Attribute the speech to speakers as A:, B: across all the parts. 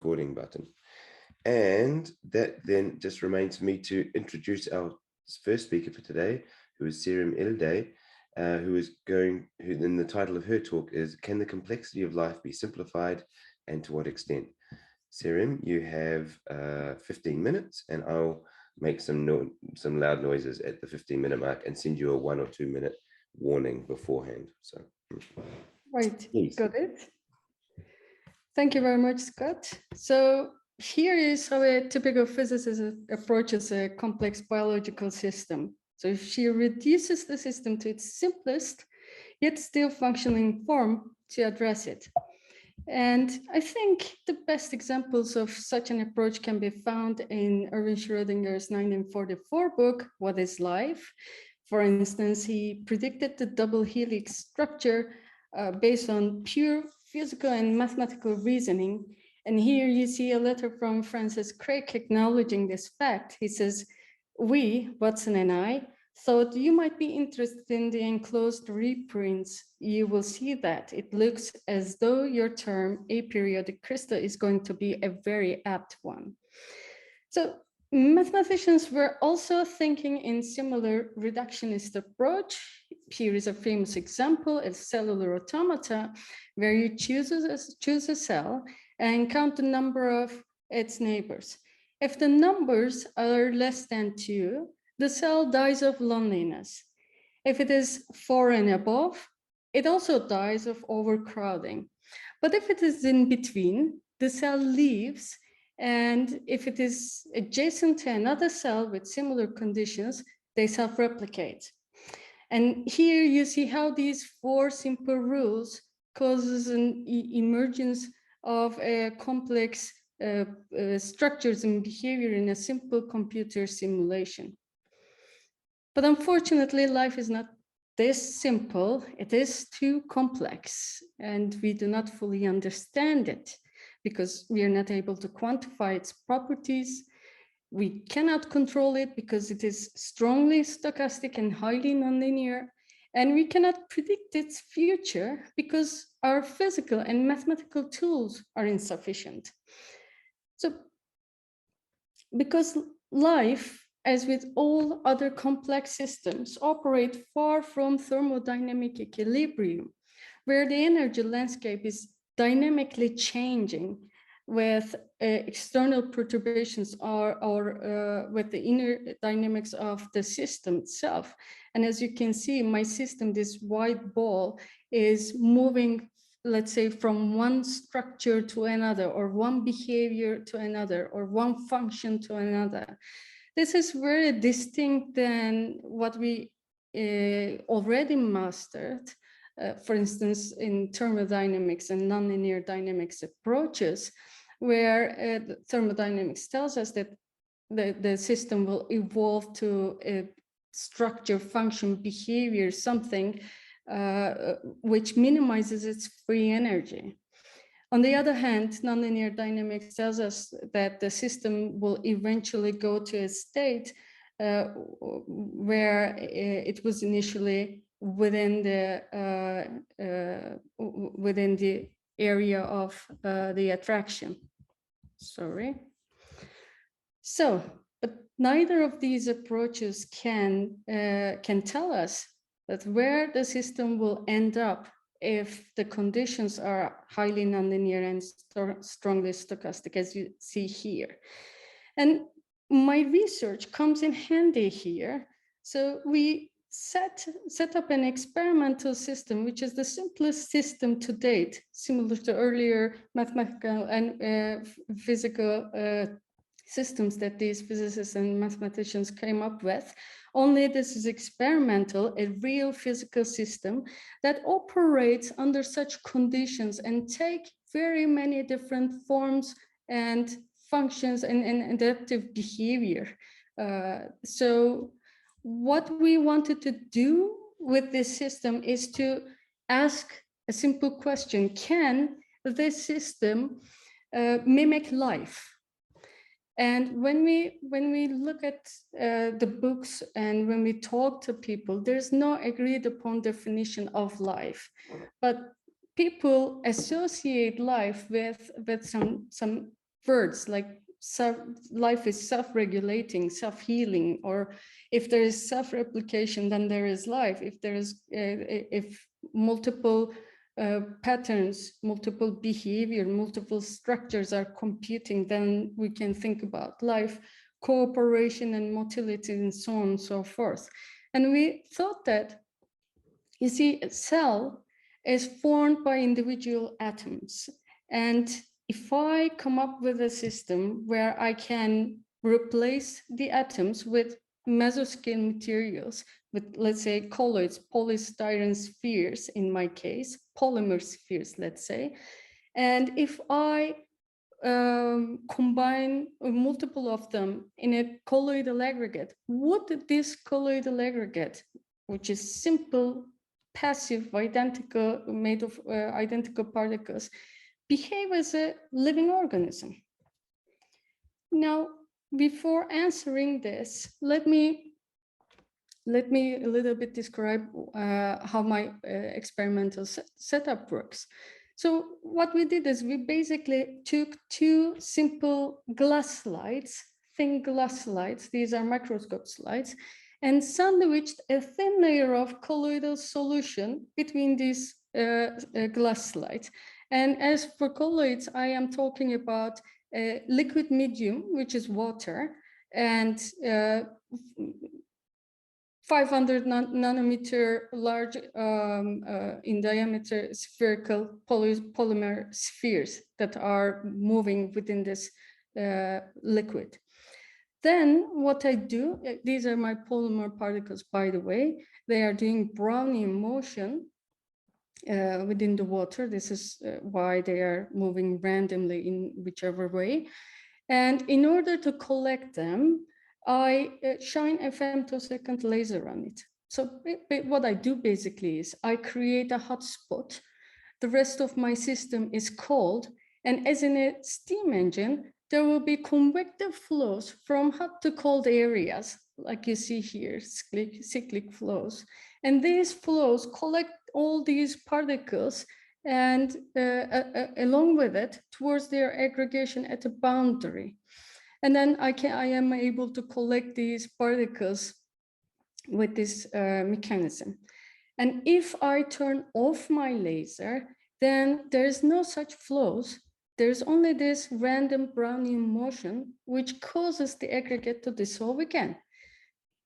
A: recording button. And that then just remains for me to introduce our first speaker for today, who is Serim Illday, who then the title of her talk is, Can the Complexity of Life Be Simplified, and to What Extent? Serim, you have 15 minutes, and I'll make some loud noises at the 15-minute mark and send you a 1 or 2 minute warning beforehand. So,
B: right,
A: please.
B: got it. Thank you very much, Scott. So here is how a typical physicist approaches a complex biological system. So if she reduces the system to its simplest, yet still functioning form to address it. And I think the best examples of such an approach can be found in Erwin Schrödinger's 1944 book, What is Life? For instance, he predicted the double helix structure based on pure physical and mathematical reasoning. And here you see a letter from Francis Crick acknowledging this fact. He says, we, Watson and I, thought you might be interested in the enclosed reprints. You will see that it looks as though your term aperiodic crystal is going to be a very apt one. So mathematicians were also thinking in similar reductionist approach. Here is a famous example of cellular automata, where you choose a cell and count the number of its neighbors. If the numbers are less than 2, the cell dies of loneliness. If it is 4 and above, it also dies of overcrowding. But if it is in between, the cell leaves, and if it is adjacent to another cell with similar conditions, they self-replicate. And here you see how these 4 simple rules causes an emergence of a complex structures and behavior in a simple computer simulation. But unfortunately, life is not this simple. It is too complex, and we do not fully understand it because we are not able to quantify its properties. We cannot control it because it is strongly stochastic and highly nonlinear, and we cannot predict its future because our physical and mathematical tools are insufficient. So, because life, as with all other complex systems, operate far from thermodynamic equilibrium, where the energy landscape is dynamically changing with external perturbations or with the inner dynamics of the system itself. And as you can see, my system, this white ball, is moving, let's say, from one structure to another, or one behavior to another, or one function to another. This is very distinct than what we already mastered, for instance, in thermodynamics and nonlinear dynamics approaches, where thermodynamics tells us that the system will evolve to a structure, function, behavior, something which minimizes its free energy. On the other hand, nonlinear dynamics tells us that the system will eventually go to a state where it was initially within the area of the attraction. Sorry. So, but neither of these approaches can tell us that where the system will end up if the conditions are highly nonlinear and strongly stochastic, as you see here. And my research comes in handy here. So we set up an experimental system, which is the simplest system to date, similar to earlier mathematical and physical systems that these physicists and mathematicians came up with. Only this is experimental, a real physical system that operates under such conditions and take very many different forms and functions and adaptive behavior. So what we wanted to do with this system is to ask a simple question: can this system mimic life? And when we look at the books and when we talk to people, there's no agreed upon definition of life, but people associate life with some words like life is self-regulating, self-healing, or if there is self-replication, then there is life. If there is, if multiple patterns, multiple behavior, multiple structures are computing, then we can think about life, cooperation and motility, and so on and so forth. And we thought that, you see, a cell is formed by individual atoms. And if I come up with a system where I can replace the atoms with mesoscale materials, with, let's say, colloids, polystyrene spheres in my case, polymer spheres, let's say, and if I combine multiple of them in a colloidal aggregate, would this colloidal aggregate, which is simple, passive, identical, made of identical particles, behave as a living organism? Now, before answering this, let me a little bit describe how my experimental setup works. So what we did is we basically took two simple glass slides, thin glass slides, these are microscope slides, and sandwiched a thin layer of colloidal solution between these glass slides. And as for colloids, I am talking about a liquid medium, which is water, and 500 nanometer large in diameter spherical polymer spheres that are moving within this liquid. Then what I do, these are my polymer particles, by the way, they are doing Brownian motion within the water. This is why they are moving randomly in whichever way. And in order to collect them, I shine a femtosecond laser on it. So what I do basically is I create a hotspot. The rest of my system is cold. And as in a steam engine, there will be convective flows from hot to cold areas, like you see here, cyclic flows. And these flows collect all these particles and along with it towards their aggregation at a boundary. And then I am able to collect these particles with this mechanism. And if I turn off my laser, then there's no such flows. There's only this random Brownian motion, which causes the aggregate to dissolve again.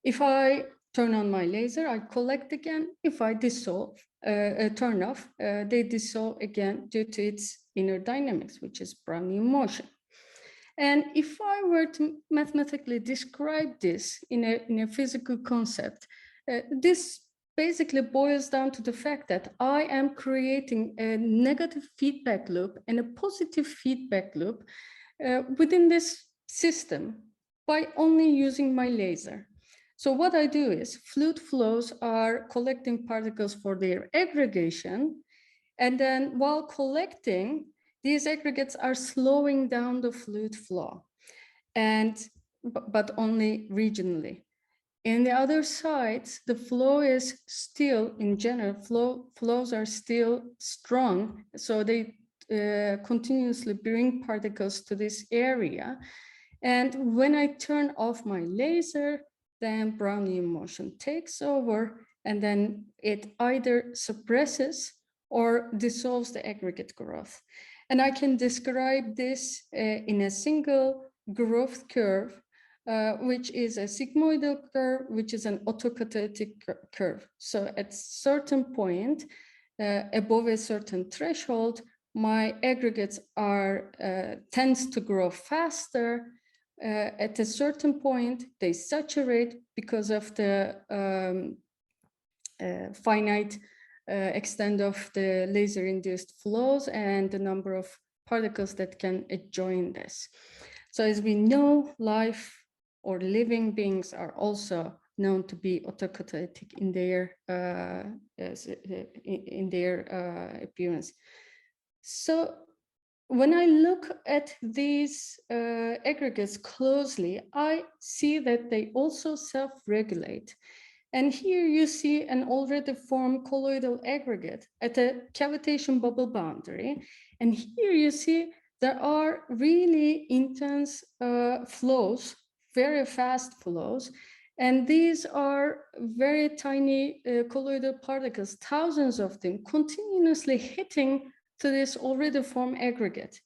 B: If I turn on my laser, I collect again. If I turn off, they dissolve again due to its inner dynamics, which is Brownian motion. And if I were to mathematically describe this in a physical concept, this basically boils down to the fact that I am creating a negative feedback loop and a positive feedback loop within this system by only using my laser. So what I do is fluid flows are collecting particles for their aggregation. And then while collecting, these aggregates are slowing down the fluid flow, but only regionally. In the other sides, the flow is still, in general, flows are still strong. So they continuously bring particles to this area. And when I turn off my laser, then Brownian motion takes over, and then it either suppresses or dissolves the aggregate growth. And I can describe this in a single growth curve, which is a sigmoidal curve, which is an autocatalytic curve. So at certain point, above a certain threshold, my aggregates tends to grow faster. At a certain point, they saturate because of the finite extent of the laser-induced flows and the number of particles that can join this. So as we know, life or living beings are also known to be autocatalytic in their appearance. So when I look at these aggregates closely, I see that they also self-regulate. And here you see an already formed colloidal aggregate at a cavitation bubble boundary. And here you see there are really intense flows, very fast flows. And these are very tiny colloidal particles, thousands of them, continuously hitting to this already formed aggregate.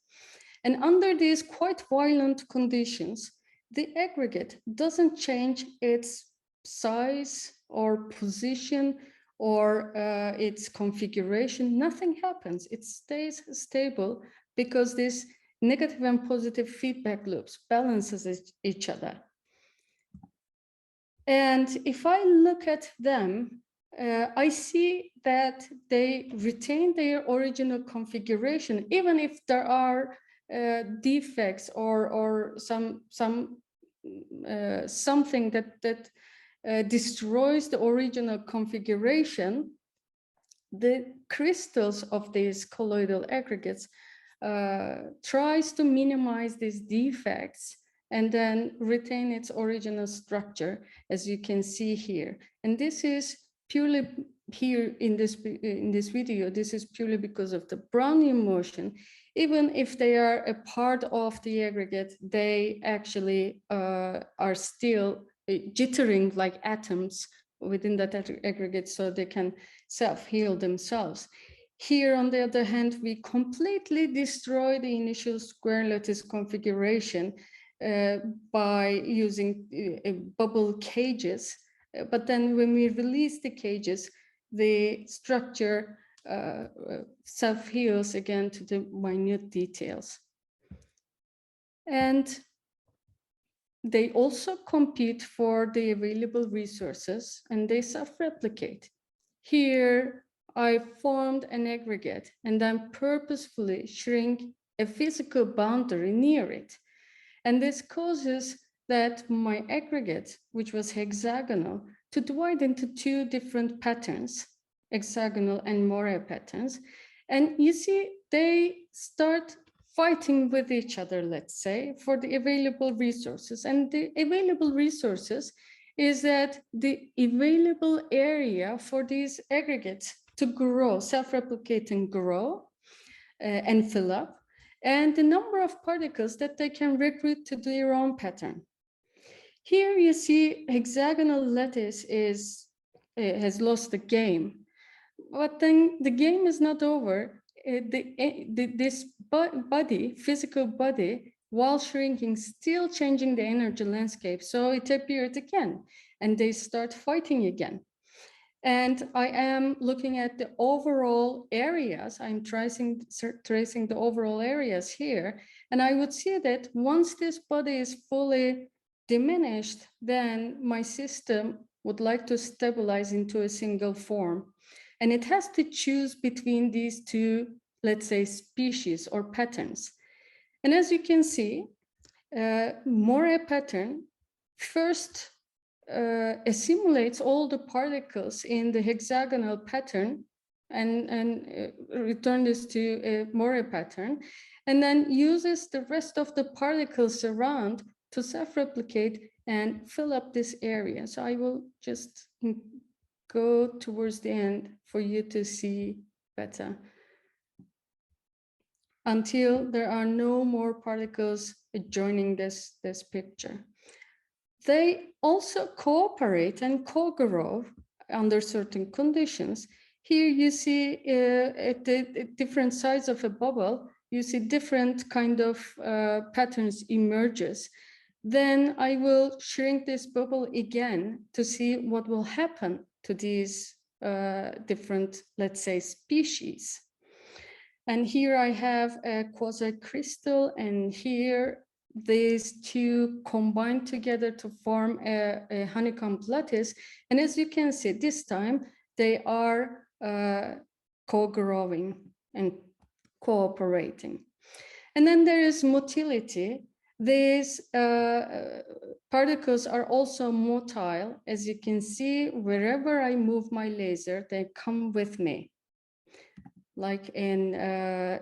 B: And under these quite violent conditions, the aggregate doesn't change its size or position or its configuration. Nothing happens. It stays stable because this negative and positive feedback loops balances each other. And if I look at them, I see that they retain their original configuration, even if there are defects or something that destroys the original configuration. The crystals of these colloidal aggregates tries to minimize these defects and then retain its original structure, as you can see here. And this is purely here in this video, this is purely because of the Brownian motion. Even if they are a part of the aggregate, they actually are still jittering like atoms within that aggregate, so they can self-heal themselves. Here, on the other hand, we completely destroy the initial square lattice configuration by using bubble cages. But then when we release the cages, the structure self-heals again to the minute details. And they also compete for the available resources and they self-replicate. Here, I formed an aggregate and then purposefully shrink a physical boundary near it. And this causes that my aggregate, which was hexagonal, to divide into two different patterns, hexagonal and moire patterns. And you see, they start fighting with each other, let's say, for the available resources. And the available resources is that the available area for these aggregates to grow, self-replicate and grow and fill up, and the number of particles that they can recruit to their own pattern. Here you see hexagonal lattice has lost the game, but then the game is not over. This body, physical body, while shrinking, still changing the energy landscape. So it appeared again, and they start fighting again. And I am looking at the overall areas. I'm tracing the overall areas here. And I would see that once this body is fully diminished, then my system would like to stabilize into a single form. And it has to choose between these two, let's say, species or patterns. And as you can see, moire pattern first assimilates all the particles in the hexagonal pattern and return this to a moire pattern, and then uses the rest of the particles around to self-replicate and fill up this area. So I will just go towards the end for you to see better. Until there are no more particles joining this picture. They also cooperate and co-grow under certain conditions. Here you see at the different sides of a bubble, you see different kind of patterns emerges. Then I will shrink this bubble again to see what will happen to these different, let's say, species. And here I have a quasi-crystal, and here these two combine together to form a honeycomb lattice. And as you can see, this time they are co-growing and cooperating. And then there is motility. These particles are also motile. As you can see, wherever I move my laser, they come with me, like in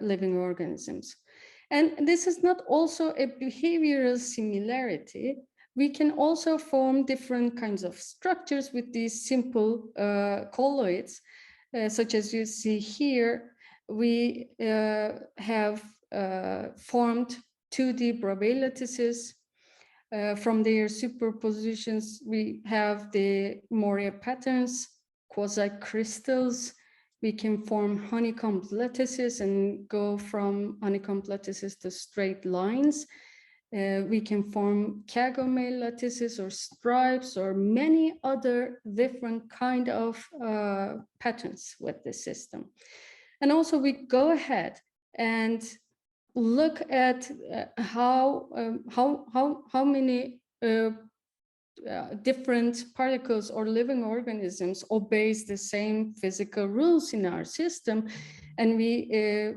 B: living organisms. And this is not also a behavioral similarity. We can also form different kinds of structures with these simple colloids, such as you see here. We have formed 2D Bravais lattices. From their superpositions, we have the Moria patterns, quasi-crystals. We can form honeycomb lattices and go from honeycomb lattices to straight lines. We can form Kagome lattices or stripes or many other different kind of patterns with this system. And also we go ahead and look at how many different particles or living organisms obeys the same physical rules in our system, and we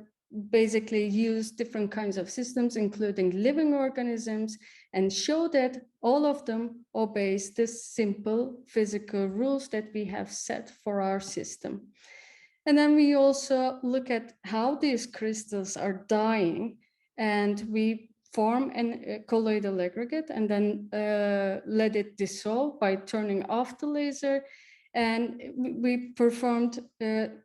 B: basically use different kinds of systems, including living organisms, and show that all of them obeys the simple physical rules that we have set for our system. And then we also look at how these crystals are dying, and we form a colloidal aggregate and then let it dissolve by turning off the laser. And we performed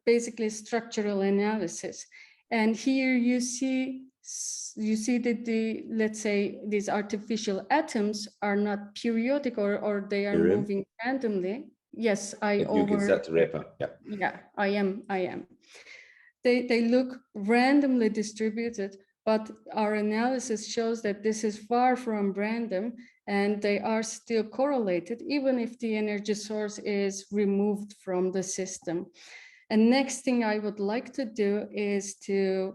B: basically structural analysis. And here you see that let's say these artificial atoms are not periodic or they are moving randomly. Yes,
A: you can start to wrap up.
B: Yeah, I am. They look randomly distributed, but our analysis shows that this is far from random and they are still correlated, even if the energy source is removed from the system. And next thing I would like to do is to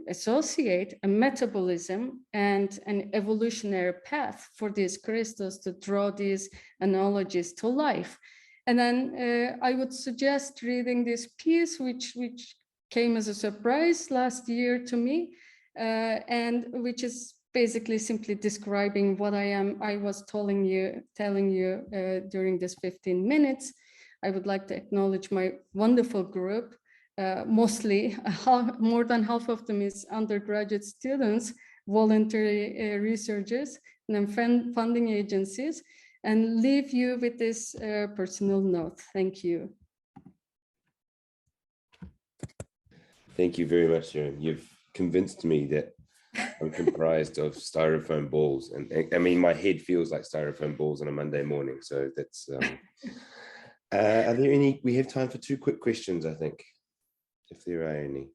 B: associate a metabolism and an evolutionary path for these crystals to draw these analogies to life. And then I would suggest reading this piece, which came as a surprise last year to me, and which is basically simply describing what I was telling you during this 15 minutes. I would like to acknowledge my wonderful group. Mostly, more than half of them is undergraduate students, voluntary researchers, and then funding agencies, and leave you with this personal note. Thank you.
A: Thank you very much, Serim. You've convinced me that I'm comprised of styrofoam balls, and I mean, my head feels like styrofoam balls on a Monday morning. So that's. Are there any? We have time for 2 quick questions, I think, if there are any.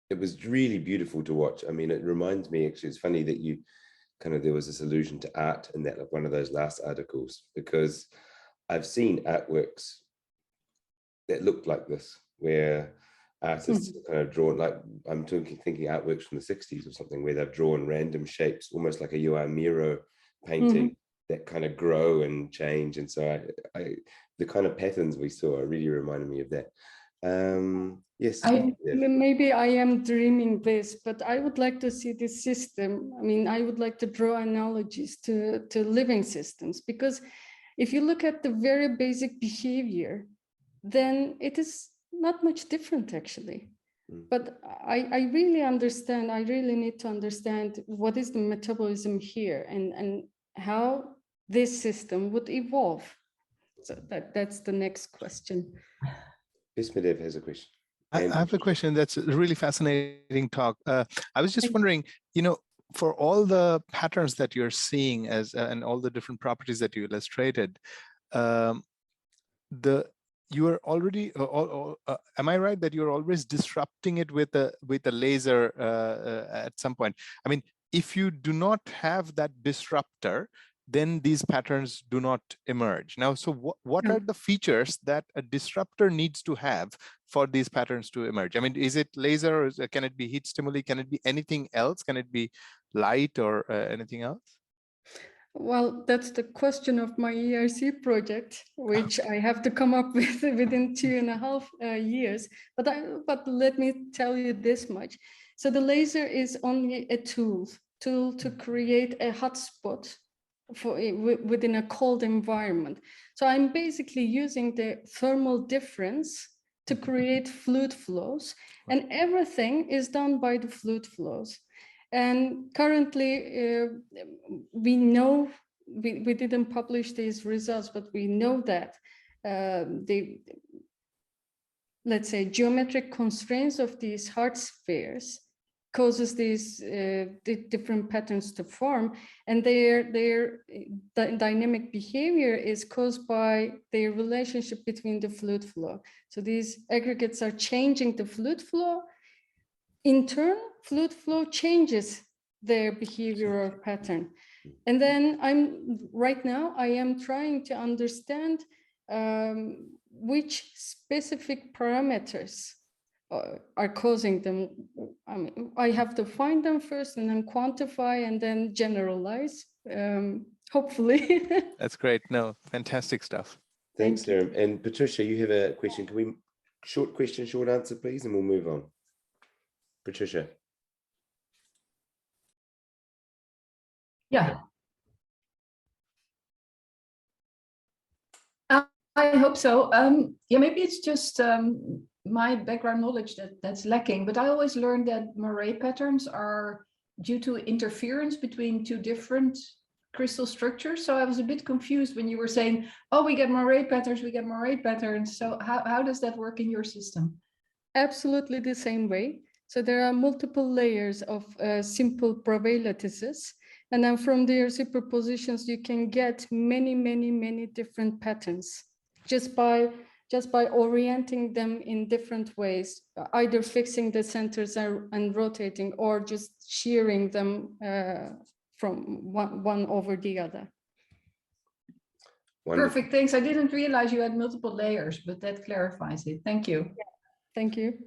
A: It was really beautiful to watch. I mean, it reminds me, actually, it's funny that you there was this allusion to art in that, like one of those last articles, because I've seen artworks that looked like this, where artists kind of drawn, like I'm thinking artworks from the 60s or something, where they've drawn random shapes, almost like a Joao Miro painting, that kind of grow and change. And so the kind of patterns we saw really reminded me of that. Yes.
B: Maybe I am dreaming this, but I would like to see this system. I mean, I would like to draw analogies to living systems, because if you look at the very basic behavior, then it is not much different, actually. But I really understand, I really need to understand what is the metabolism here and how this system would evolve. So that's the next question.
A: Bismadev has a question.
C: I have a question. That's a really fascinating talk. I was just wondering, for all the patterns that you're seeing and all the different properties that you illustrated, you are already, am I right that you're always disrupting it with a laser at some point? I mean, if you do not have that disruptor, then these patterns do not emerge. Now, so what are the features that a disruptor needs to have for these patterns to emerge? I mean, is it laser, or can it be heat stimuli? Can it be anything else? Can it be light or anything else?
B: Well, that's the question of my ERC project, which I have to come up with within 2.5 years. But let me tell you this much. So the laser is only a tool to create a hotspot within a cold environment. So I'm basically using the thermal difference to create fluid flows, and everything is done by the fluid flows. And currently, we know, we didn't publish these results, but we know that let's say, geometric constraints of these hard spheres causes these different patterns to form, and their dynamic behavior is caused by their relationship between the fluid flow. So these aggregates are changing the fluid flow. In turn, fluid flow changes their behavior or pattern. And then right now I am trying to understand which specific parameters are causing them. I mean, I have to find them first and then quantify and then generalize, hopefully.
C: That's great. No, fantastic stuff.
A: Thanks, Serim. And Patricia, you have a question. Can we, short question, short answer, please, and we'll move on. Patricia.
D: Yeah. I hope so. Yeah, maybe it's just my background knowledge that's lacking, but I always learned that moire patterns are due to interference between two different crystal structures. So I was a bit confused when you were saying, oh, we get moire patterns, we get moire patterns. So how does that work in your system?
B: Absolutely the same way. So there are multiple layers of simple Bravais lattices. And then from their superpositions, you can get many different patterns just by orienting them in different ways, either fixing the centers and rotating, or just shearing them from one over the other.
A: Wonderful.
D: Perfect, thanks. I didn't realize you had multiple layers, but that clarifies it. Thank you.
B: Yeah. Thank you.